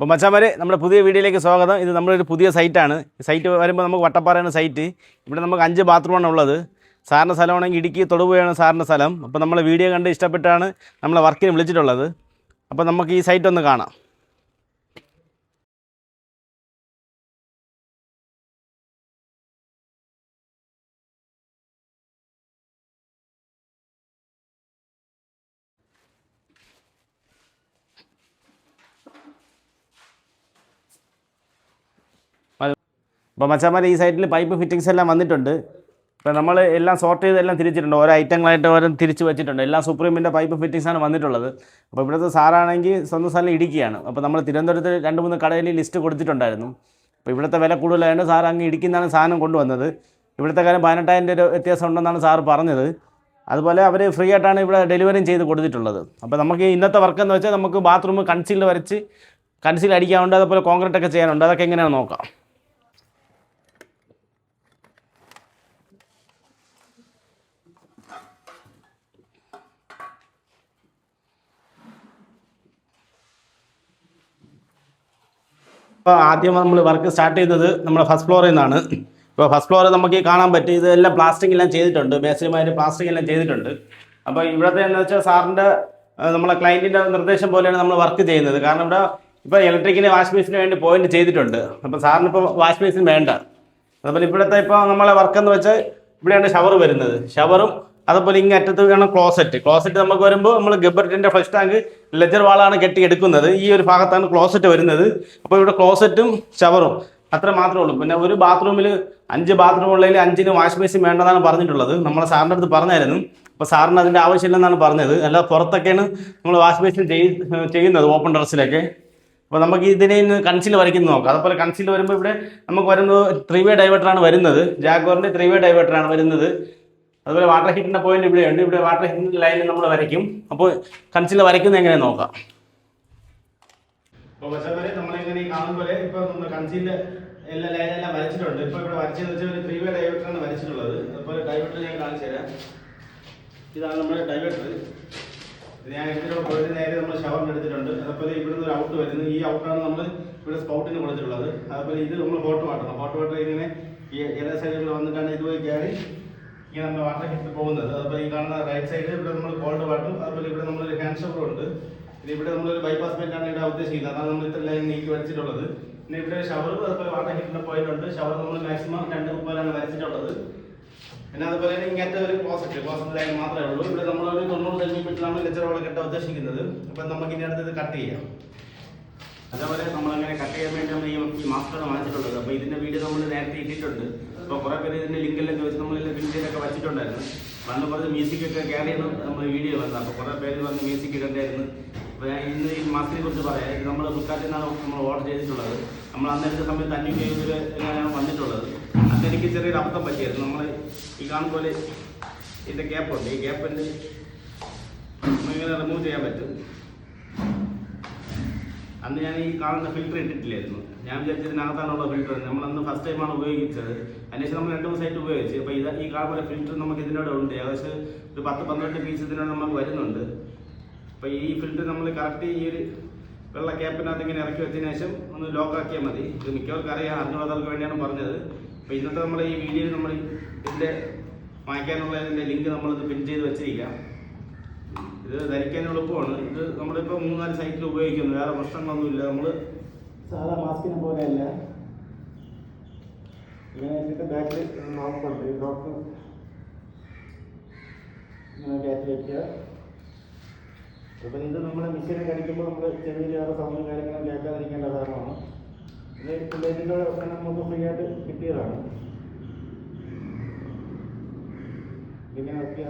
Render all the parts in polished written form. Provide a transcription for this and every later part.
അപ്പോൾ മച്ചാമാരെ നമ്മുടെ പുതിയ വീഡിയോയിലേക്ക് സ്വാഗതം. ഇത് നമ്മളൊരു പുതിയ സൈറ്റാണ്. സൈറ്റ് വരുമ്പോൾ നമുക്ക് വട്ടപ്പാറയാണ് സൈറ്റ്. ഇവിടെ നമുക്ക് 5 ബാത്റൂമാണ് ഉള്ളത്. സാറിൻ്റെ സ്ഥലമാണെങ്കിൽ ഇടുക്കി തൊടുപുഴയാണ് സാറിൻ്റെ സ്ഥലം. അപ്പോൾ നമ്മൾ വീഡിയോ കണ്ട് ഇഷ്ടപ്പെട്ടാണ് നമ്മളെ വർക്കിന് വിളിച്ചിട്ടുള്ളത്. അപ്പോൾ നമുക്ക് ഈ സൈറ്റ് ഒന്ന് കാണാം. അപ്പോൾ മച്ചാമാരെ ഈ സൈറ്റിൽ പൈപ്പ് ഫിറ്റിങ്സ് എല്ലാം വന്നിട്ടുണ്ട്. ഇപ്പോൾ നമ്മൾ എല്ലാം സോർട്ട് ചെയ്ത് എല്ലാം തിരിച്ചിട്ടുണ്ട്. ഓരോ ഐറ്റങ്ങളായിട്ട് ഓരോ തിരിച്ച് വെച്ചിട്ടുണ്ട്. എല്ലാം സുപ്രീമിൻ്റെ പൈപ്പ് ഫിറ്റിങ്സാണ് വന്നിട്ടുള്ളത്. അപ്പോൾ ഇവിടുത്തെ സാറാണെങ്കിൽ സ്വന്തം സ്ഥലം ഇടുക്കിയാണ്. അപ്പോൾ നമ്മൾ തിരുവനന്തപുരത്ത് 2-3 കടയിൽ ലിസ്റ്റ് കൊടുത്തിട്ടുണ്ടായിരുന്നു. അപ്പോൾ ഇവിടുത്തെ വില കൂടുതലായതുകൊണ്ട് സാർ അങ്ങ് ഇടുക്കിന്നാണ് സാധനം കൊണ്ടുവന്നത്. ഇവിടുത്തെ കാര്യം 18,000 രൂപ വ്യത്യാസം ഉണ്ടെന്നാണ് സാറ് പറഞ്ഞത്. അതുപോലെ അവർ ഫ്രീ ആയിട്ടാണ് ഇവിടെ ഡെലിവറിയും ചെയ്ത് കൊടുത്തിട്ടുള്ളത്. അപ്പോൾ നമുക്ക് ഇന്നത്തെ വർക്ക് എന്ന് വെച്ചാൽ നമുക്ക് ബാത്റൂം കൺസീൽ വരച്ച് കൺസീൽ അടിക്കാനുണ്ട്, അതുപോലെ കോൺക്രീറ്റ് ഒക്കെ ചെയ്യാനുണ്ട്. അതൊക്കെ എങ്ങനെയാണെന്ന് നോക്കാം. ഇപ്പോൾ ആദ്യം നമ്മൾ വർക്ക് സ്റ്റാർട്ട് ചെയ്യുന്നത് നമ്മുടെ ഫസ്റ്റ് ഫ്ലോറിൽ നിന്നാണ്. ഇപ്പോൾ ഫസ്റ്റ് ഫ്ലോർ നമുക്ക് കാണാൻ പറ്റും. ഇതെല്ലാം പ്ലാസ്റ്റിക് എല്ലാം ചെയ്തിട്ടുണ്ട്. മേസ്ത്രിമാർ പ്ലാസ്റ്റിക് എല്ലാം ചെയ്തിട്ടുണ്ട്. അപ്പോൾ ഇവിടുത്തെ എന്ന് വെച്ചാൽ സാറിൻ്റെ നമ്മളെ ക്ലയൻറ്റിൻ്റെ നിർദ്ദേശം പോലെയാണ് നമ്മൾ വർക്ക് ചെയ്യുന്നത്. കാരണം ഇവിടെ ഇപ്പോൾ ഇലക്ട്രിക്കിന് വാഷ് മെഷീന് വേണ്ടി പോയിന്റ് ചെയ്തിട്ടുണ്ട്. അപ്പോൾ സാറിന് ഇപ്പോൾ വാഷ് മെഷീൻ വേണ്ട. അതുപോലെ ഇവിടുത്തെ ഇപ്പോൾ നമ്മളെ വർക്ക് എന്ന് വെച്ചാൽ ഇവിടെയാണ് ഷവർ വരുന്നത്. ഷവറും അതുപോലെ ഇങ്ങ് അറ്റത്ത് വേണം ക്ലോസറ്റ് നമുക്ക് വരുമ്പോൾ നമ്മൾ ഗബ്ബർട്ടിൻ്റെ ഫ്ലഷ് ടാങ്ക് ലെജർ വാളാണ് കെട്ടിയെടുക്കുന്നത്. ഈ ഒരു ഭാഗത്താണ് ക്ലോസറ്റ് വരുന്നത്. അപ്പോൾ ഇവിടെ ക്ലോസറ്റും ഷവറും അത്ര മാത്രമേ ഉള്ളൂ. പിന്നെ ഒരു ബാത്റൂമിൽ 5 ബാത്റൂം ഉള്ളതിൽ 5 വാഷ് മെഷീൻ വേണ്ടതാണ് പറഞ്ഞിട്ടുള്ളത്. നമ്മളെ സാറിൻ്റെ അടുത്ത് പറഞ്ഞായിരുന്നു. അപ്പോൾ സാറിന് അതിൻ്റെ ആവശ്യമില്ലെന്നാണ് പറഞ്ഞത്. അല്ല പുറത്തൊക്കെയാണ് നമ്മൾ വാഷ് മെഷീൻ ചെയ്യുന്നത്, ഓപ്പൺ ടെറസിലൊക്കെ. അപ്പോൾ നമുക്ക് ഇതിനെ കൺസീൽ വരയ്ക്കുന്നത് നോക്കാം. അതുപോലെ കൺസീൽ വരുമ്പോൾ ഇവിടെ നമുക്ക് വരുന്നത് 3-വേ ഡൈവേർട്ടറാണ് വരുന്നത്. ജാഗ്വാറിൻ്റെ 3-വേ ഡൈവേർട്ടറാണ് വരുന്നത്. അതുപോലെ വാട്ടർ ഹീറ്ററിൻ്റെ പോയിന്റ് ഇവിടെയുണ്ട്. ഇവിടെ വാട്ടർ ഹീറ്ററിൻ്റെ ലൈനിൽ നമ്മൾ വരയ്ക്കും. അപ്പോൾ കൺസീൽ വരയ്ക്കുന്നത് എങ്ങനെ നോക്കാം. അപ്പോൾ നമ്മളെങ്ങനെ കാണുന്ന പോലെ ഇപ്പോൾ നമ്മൾ കൺസീൽ എല്ലാ ലൈനെല്ലാം വരച്ചിട്ടുണ്ട്. ഇപ്പോൾ ഇവിടെ വരച്ചതെന്ന് വെച്ചാൽ ഒരു 3-വേ ഡൈവേർട്ടറാണ് വരച്ചിട്ടുള്ളത്. അതുപോലെ ഡൈവേർട്ടർ ഞാൻ കാണിച്ചു തരാം. ഇതാണ് നമ്മുടെ ഡൈവേർട്ടർ. ഇത് ഞാൻ ഇതിലൂടെ പോയിട്ട് നേരെ നമ്മൾ ഷവറിന് എടുത്തിട്ടുണ്ട്. അതുപോലെ ഇവിടുന്ന് ഒരു ഔട്ട് വരുന്നത്. ഈ ഔട്ടാണ് നമ്മൾ ഇവിടെ സ്പൗട്ടിന് കൊടുത്തിട്ടുള്ളത്. അതുപോലെ ഇത് നമ്മൾ ഹോട്ട് വാട്ടർ ഇങ്ങനെ ഈ എല്ലാ സൈഡുകളിൽ വന്നിട്ടാണ് ഇതുവഴി കയറി ഇങ്ങനെ നമ്മൾ വാട്ടർ ഹീറ്റർ പോകുന്നത്. അതുപോലെ ഈ കാണുന്ന റൈറ്റ് സൈഡ് ഇവിടെ നമ്മൾ കോൾഡ് വാട്ടർ, അതുപോലെ ഇവിടെ നമ്മളൊരു ഹാൻഡ് ഷവറും ഉണ്ട്. പിന്നെ ഇവിടെ നമ്മളൊരു ബൈപ്പാസ് പെയിന്റാണ് ഇവിടെ ഉദ്ദേശിക്കുന്നത്. അതാണ് നമ്മൾ ഇത്ര ലൈൻ നീക്കി വരച്ചിട്ടുള്ളത്. പിന്നെ ഇവിടെ ഷവർ, അതുപോലെ വാട്ടർ ഹീറ്ററിന്റെ പോയിന്റ് ഉണ്ട്. ഷവർ നമ്മൾ മാക്സിമം 2 മുപ്പതിലാണ് വരച്ചിട്ടുള്ളത്. പിന്നെ അതുപോലെ ഇങ്ങനത്തെ ഒരു ക്ലോസറ്റ് ലൈൻ മാത്രമേ ഉള്ളൂ. ഇവിടെ നമ്മളൊരു 90 സെന്റിമീറ്ററിലാണ് ലെജർ വാൾ കെട്ടാൻ ഉദ്ദേശിക്കുന്നത്. അപ്പം നമുക്ക് ഇനി അടുത്ത് ഇത് കട്ട് ചെയ്യാം. അതേപോലെ നമ്മളങ്ങനെ കട്ട് ചെയ്യാൻ വേണ്ടിയാണ് ഈ മാസ്കാണ് വാങ്ങിച്ചിട്ടുള്ളത്. അപ്പോൾ ഇതിൻ്റെ വീഡിയോ നമ്മൾ നേരത്തെ ഇട്ടിട്ടുണ്ട്. അപ്പോൾ കുറേ പേര് ഇതിൻ്റെ ലിങ്കെല്ലാം ചോദിച്ച് നമ്മളെല്ലാം വീഡിയോയിലൊക്കെ വച്ചിട്ടുണ്ടായിരുന്നു. വന്ന് പറഞ്ഞ് മ്യൂസിക്കൊക്കെ കയറിയാണ് നമ്മൾ വീഡിയോ വന്നത്. അപ്പോൾ കുറേ പേര് പറഞ്ഞ് മ്യൂസിക് ഇടണ്ടായിരുന്നു. അപ്പോൾ ഞാൻ ഇന്ന് ഈ മാസ്കിനെ കുറിച്ച് പറയാം. ഇത് നമ്മൾ ഫ്ലിപ്കാർട്ടിൽ നിന്നാണ് നമ്മൾ ഓർഡർ ചെയ്തിട്ടുള്ളത്. നമ്മൾ അന്നേരത്തെ സമയത്ത് 570 രൂപയാണ് വന്നിട്ടുള്ളത്. അന്ന് എനിക്ക് ചെറിയൊരു അബദ്ധം പറ്റിയായിരുന്നു. നമ്മൾ ഈ കാണുന്ന പോലെ ഇതിൻ്റെ ഗ്യാപ്പുണ്ട്. ഈ ഗ്യാപ്പിൻ്റെ നമ്മളിങ്ങനെ റിമൂവ് ചെയ്യാൻ പറ്റും. അന്ന് ഞാൻ ഈ കാണുന്ന ഫിൽറ്റർ ഇട്ടിട്ടില്ലായിരുന്നു. ഞാൻ വിചാരിച്ചതിനകത്താണുള്ള ഫിൽറ്റർ. നമ്മളന്ന് ഫസ്റ്റ് ടൈമാണ് ഉപയോഗിച്ചത്. അതിനുശേഷം നമ്മൾ 2 ദിവസമായിട്ട് ഉപയോഗിച്ച്. അപ്പോൾ ഈ കാണുന്ന ഫിൽറ്റർ നമുക്ക് ഇതിനോട് ഉണ്ട്. ഏകദേശം ഒരു 10-12 പീസ് ഇതിനോട് നമുക്ക് വരുന്നുണ്ട്. അപ്പോൾ ഈ ഫിൽറ്റർ നമ്മൾ കറക്റ്റ് ഈ ഒരു വെള്ള ക്യാപ്പിനകത്ത് ഇങ്ങനെ ഇറക്കി വെച്ചതിന് ശേഷം ഒന്ന് ലോക്കാക്കിയാൽ മതി. ഇത് മിക്കവർക്കും അറിയാം, അറിഞ്ഞുള്ളവർക്ക് വേണ്ടിയാണ് പറഞ്ഞത്. അപ്പോൾ ഇന്നത്തെ നമ്മൾ ഈ വീഡിയോയിൽ നമ്മൾ ഇതിൻ്റെ വാങ്ങിക്കാനുള്ള ഇതിൻ്റെ ലിങ്ക് നമ്മളിത് പിൻ ചെയ്ത് വെച്ചിരിക്കാം. ഇത് ധരിക്കാൻ എളുപ്പമാണ്. ഇത് നമ്മളിപ്പോൾ 3-4 സൈറ്റിൽ ഉപയോഗിക്കുന്നു. വേറെ പ്രശ്നങ്ങളൊന്നുമില്ല. നമ്മൾ സാധാ മാസ്കിനെ പോലെയല്ല. ഇങ്ങനെ വെച്ചിട്ട് ബാക്കിൽ നോക്കുന്നുണ്ട്. ഈ ഡോക്ടർ ഇങ്ങനെ കയറ്റി വയ്ക്കുക. അപ്പം ഇത് നമ്മൾ മെഷീനെ കടിക്കുമ്പോൾ നമ്മൾ ചെറിയ വേറെ സൗണ്ടും കാര്യങ്ങളും കേൾക്കാതിരിക്കേണ്ട കാരണമാണ്. ഇത് ഇതിൻ്റെ നമുക്ക് ഫ്രീ ആയിട്ട് കിട്ടിയതാണ്. ഇങ്ങനെ വെക്കുക.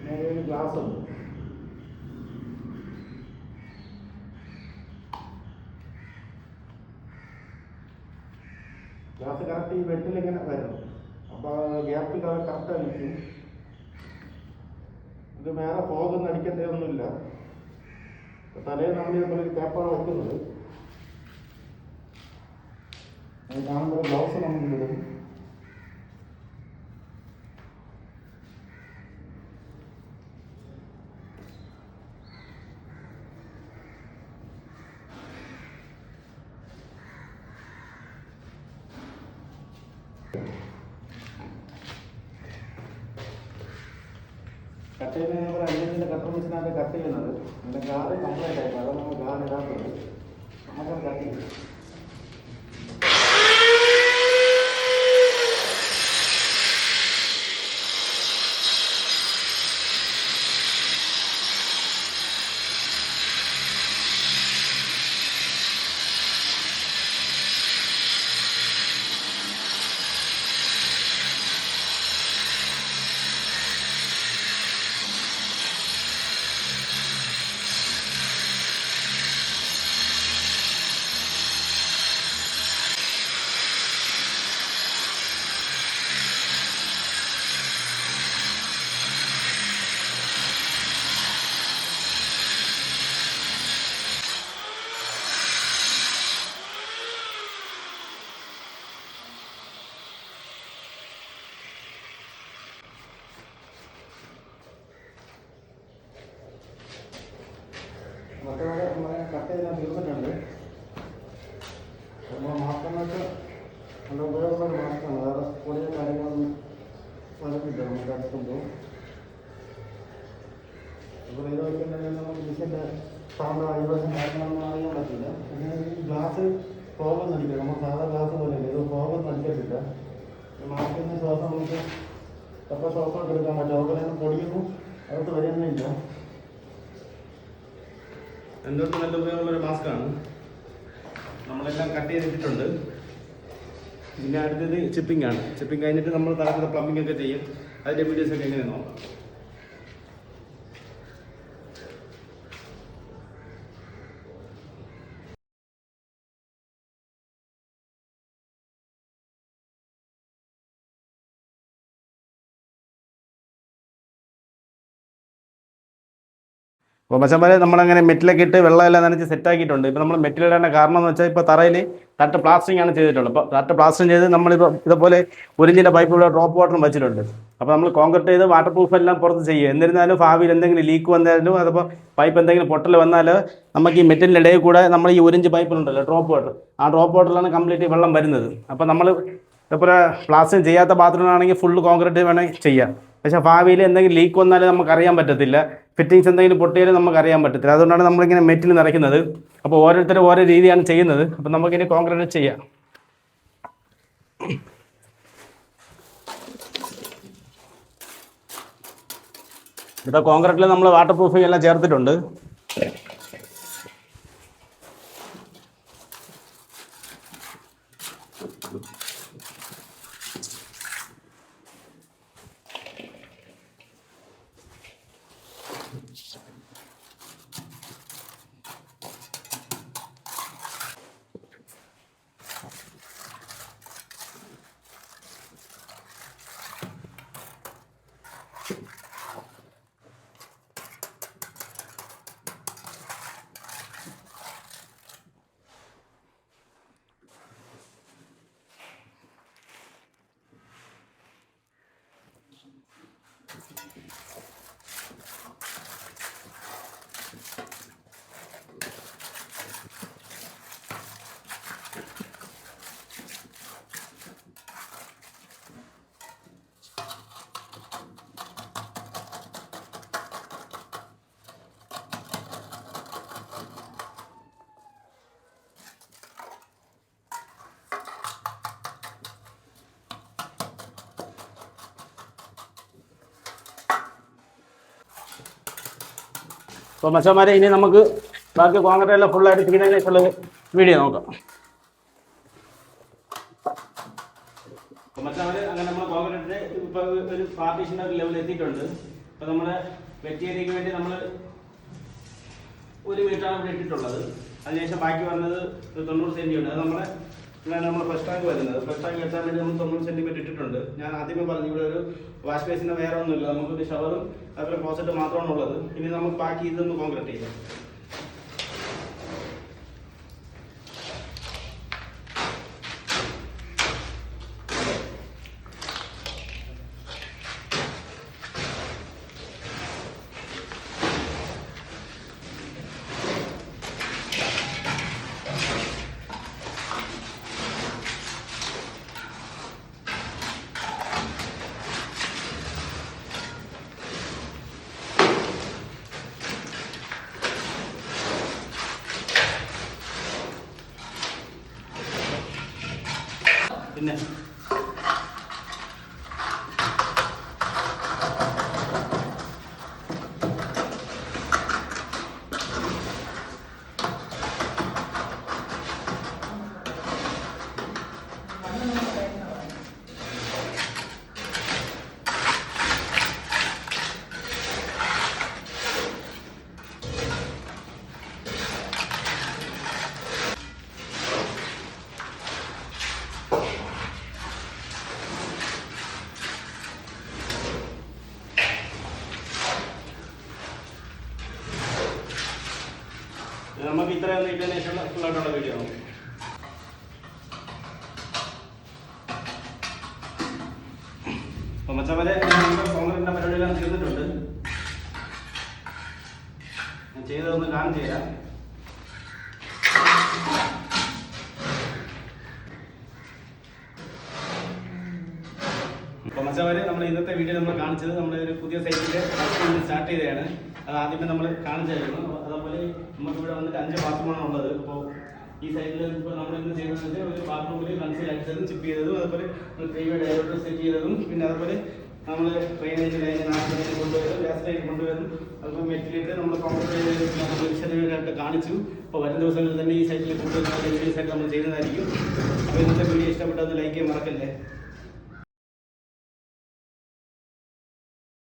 നേരെ ഒരു ഗ്ലാസ് ഉണ്ട്. ഗ്ലാസ് കറക്റ്റ് ഈ വെട്ടിൽ ഇങ്ങനെ വരണം. അപ്പോൾ ഗ്യാപ്പിൽ കറക്റ്റാണ് നിൽക്കും. ഇത് വേറെ ഫോഗൊന്നും അടിക്കേണ്ടതൊന്നുമില്ല. തലയിൽ നമ്മൾ ഇതുപോലെ ഒരു ക്യാപ്പാണ് വയ്ക്കുന്നത്. അത് കാണുമ്പോൾ ഗ്ലൗസ് നമുക്ക് ഇടും. കട്ട് ചെയ്യുന്ന അഞ്ചിൻ്റെ കട്ടർ മെഷീനാണ് കട്ട് ചെയ്യുന്നത്. എൻ്റെ ഗാർഡ് കംപ്ലൈൻ്റ് ആയിരുന്നു, അതാണ് നമ്മൾ ഗാർഡ് ഇടാത്തത്. നമുക്കത് കട്ട് ചെയ്യും. മറ്റേ കട്ട് ചെയ്താൽ തീർന്നിട്ടുണ്ട്. നമ്മൾ മാസ്കെന്നൊക്കെ നല്ല ഉപയോഗമുള്ള മാസ്കാണ്, വേറെ പൊടിയ കാര്യങ്ങളൊന്നും വരത്തില്ല നമുക്ക് അടുത്തുമ്പോൾ. അപ്പോൾ ഇത് വയ്ക്കുന്നുണ്ടെങ്കിൽ നമുക്ക് മിഷൻ്റെ സൗണ്ട് വൈബ്രേഷൻ കാര്യങ്ങളൊന്നും അറിയാൻ പറ്റില്ല. പിന്നെ ഈ ഗ്ലാസ് ഫോഗൊന്നും അടിക്കില്ല, നമ്മൾ സാധാ ഗ്ലാസ് പോലെയല്ല, ഇത് ഫോഗൊന്നും അടിക്കത്തില്ല. മാസ്കിന് ശ്വാസം നമുക്ക് എപ്പോൾ ശ്വാസം എടുക്കാൻ പറ്റും, അതുപോലെ പൊടിയൊന്നും അകത്ത് വരുന്നില്ല. എന്തുകൊണ്ട് നല്ല ഉപയോഗമുള്ളൊരു മാസ്കാണ്. നമ്മളെല്ലാം കട്ട് ചെയ്തിട്ടുണ്ട്. പിന്നെ അടുത്തത് ചിപ്പിംഗ് ആണ്. ചിപ്പിംഗ് കഴിഞ്ഞിട്ട് നമ്മൾ തലത്തിൽ പ്ലംബിംഗ് ഒക്കെ ചെയ്യും. അതിൻ്റെ വീഡിയോസൊക്കെ എങ്ങനെ നോക്കാം. അപ്പോൾ മച്ചന്മാരെ നമ്മളങ്ങനെ മെറ്റിലൊക്കെ ഇട്ട് വെള്ളമെല്ലാം നനച്ച് സെറ്റാക്കിയിട്ടുണ്ട്. ഇപ്പോൾ നമ്മൾ മെറ്റിലിടേണ്ട കാരണം എന്ന് വെച്ചാൽ ഇപ്പോൾ തറയിൽ തട്ട് പ്ലാസ്റ്ററിംഗ് ആണ് ചെയ്തിട്ടുള്ളത്. അപ്പോൾ തട്ട് പ്ലാസ്റ്ററിങ് ചെയ്ത് നമ്മളിപ്പോൾ ഇതുപോലെ ഒരിഞ്ചിൻ്റെ പൈപ്പ് ഇവിടെ ഡ്രോപ്പ് വാട്ടറും വെച്ചിട്ടുണ്ട്. അപ്പോൾ നമ്മൾ കോൺക്രീറ്റ് ചെയ്ത് വാട്ടർ പ്രൂഫ് എല്ലാം പുറത്ത് ചെയ്യുക. എന്നിരുന്നാലും ഭാവിയിൽ എന്തെങ്കിലും ലീക്ക് വന്നാലും അതിപ്പോൾ പൈപ്പ് എന്തെങ്കിലും പൊട്ടൽ വന്നാൽ നമുക്ക് ഈ മെറ്റലിൻ്റെ ഇടയിൽ കൂടെ നമ്മൾ ഈ ഒരിഞ്ച് പൈപ്പിലുണ്ടല്ലോ ഡ്രോപ്പ് വാട്ടർ, ആ ഡ്രോപ്പ് വാട്ടറിലാണ് കംപ്ലീറ്റ് വെള്ളം വരുന്നത്. അപ്പോൾ നമ്മൾ ഇതുപോലെ പ്ലാസ്റ്ററിങ് ചെയ്യാത്ത ബാത്റൂമാണെങ്കിൽ ഫുള്ള് കോൺക്രീറ്റ് വേണമെങ്കിൽ ചെയ്യാം. പക്ഷേ ഭാവിയിൽ എന്തെങ്കിലും ലീക്ക് വന്നാലും നമുക്കറിയാൻ പറ്റത്തില്ല, ഫിറ്റിങ്സ് എന്തെങ്കിലും പൊട്ടിയാലും നമുക്കറിയാൻ പറ്റത്തില്ല. അതുകൊണ്ടാണ് നമ്മളിങ്ങനെ മെറ്റിൽ നിറയ്ക്കുന്നത്. അപ്പോൾ ഓരോരുത്തരും ഓരോ രീതിയാണ് ചെയ്യുന്നത്. അപ്പോൾ നമുക്കിനി കോൺക്രീറ്റ് ചെയ്യാം. ഇവിടെ കോൺക്രീറ്റിൽ നമ്മൾ വാട്ടർ പ്രൂഫിംഗ് എല്ലാം ചേർത്തിട്ടുണ്ട്. അപ്പോൾ മച്ചന്മാരെ ഇനി നമുക്ക് ബാക്കി കോൺക്രീറ്റ് എല്ലാം ഫുള്ളായിട്ട് ചെയ്യുന്നതിനുള്ള വീഡിയോ നോക്കാം. അപ്പോൾ മച്ചന്മാരെ അങ്ങനെ നമ്മൾ കോൺക്രീറ്റ് ഇപ്പോൾ ഒരു പാർട്ടീഷൻ്റെ ഒരു ലെവൽ എത്തിയിട്ടുണ്ട്. അപ്പോൾ നമ്മുടെ വെറ്റിയേരിയയ്ക്ക് വേണ്ടി നമ്മൾ 1 മീറ്ററാണ് ഇവിടെ ഇട്ടിട്ടുള്ളത്. അതിനുശേഷം ബാക്കി വന്നത് 90 സെൻറ്റിയുണ്ട്. അത് നമ്മൾ ഫസ്റ്റ് ടാങ്ക് വരുന്നത്. ഫസ്റ്റ് ടാങ്ക് വെച്ചാൽ വേണ്ടി നമ്മൾ 90 സെൻറ്റിമീറ്റർ ഇട്ടിട്ടുണ്ട്. ഞാൻ ആദ്യമേ പറഞ്ഞു ഇവിടെ ഒരു വാഷ് ബേസിന് വേറെ ഒന്നുമില്ല, നമുക്കൊരു ഷവറും അതുപോലെ ക്ലോസറ്റ് മാത്രമാണ് ഉള്ളത്. ഇനി നമുക്ക് ബാക്കി ഇതൊന്ന് കോൺക്രീറ്റ് ചെയ്യാം. പിന്നെ നമുക്ക് ഇത്രയൊന്നും ഇട്ടതിന് ശേഷമുള്ള ഫുള്ളായിട്ടുള്ള വീഡിയോ ആണ്. അപ്പോൾ മച്ചവരെ കോൺക്രീറ്റിൻ്റെ പരിപാടിയെല്ലാം തീർന്നിട്ടുണ്ട്. ഞാൻ ചെയ്തതൊന്ന് കാണിച്ചു തരാം. അപ്പോൾ മച്ചവരെ നമ്മൾ ഇന്നത്തെ വീഡിയോ നമ്മൾ കാണിച്ചത് നമ്മുടെ ഒരു പുതിയ സൈറ്റിൽ സ്റ്റാർട്ട് ചെയ്തതാണ്. അത് ആദ്യമേ നമ്മൾ കാണിച്ചായിരുന്നു. അതേപോലെ നമുക്കിവിടെ വന്നിട്ട് 5 ബാത്റൂമാണ് ഉള്ളത്. അപ്പോൾ ഈ സൈഡിൽ ഇപ്പോൾ നമ്മൾ ഇന്ന് ചെയ്യുന്നത് ഒരു ബാത്റൂമിൽ കൺസീൽ അടിച്ചതും ചിപ്പ് ചെയ്തതും, അതുപോലെ ഡയറക്ടർ സെറ്റ് ചെയ്തതും, പിന്നെ അതുപോലെ നമ്മൾ ഡ്രെയിനേജ് ലൈൻ കൊണ്ടുവരും, ഗ്യാസ് ലൈൻ കൊണ്ടുവരും, അതുപോലെ മെറ്റീരിയൽ നമ്മൾ കോൺക്രീറ്റ് വിശദമായിട്ട് കാണിച്ചു. അപ്പോൾ വരും ദിവസങ്ങളിൽ തന്നെ ഈ സൈറ്റിൽ കൂടുതൽ വീഡിയോസ് ആയിട്ട് നമ്മൾ ചെയ്യുന്നതായിരിക്കും. അപ്പോൾ ഇന്നത്തെ വീഡിയോ ഇഷ്ടപ്പെട്ടത് ലൈക്ക് ചെയ്യാൻ മറക്കല്ലേ.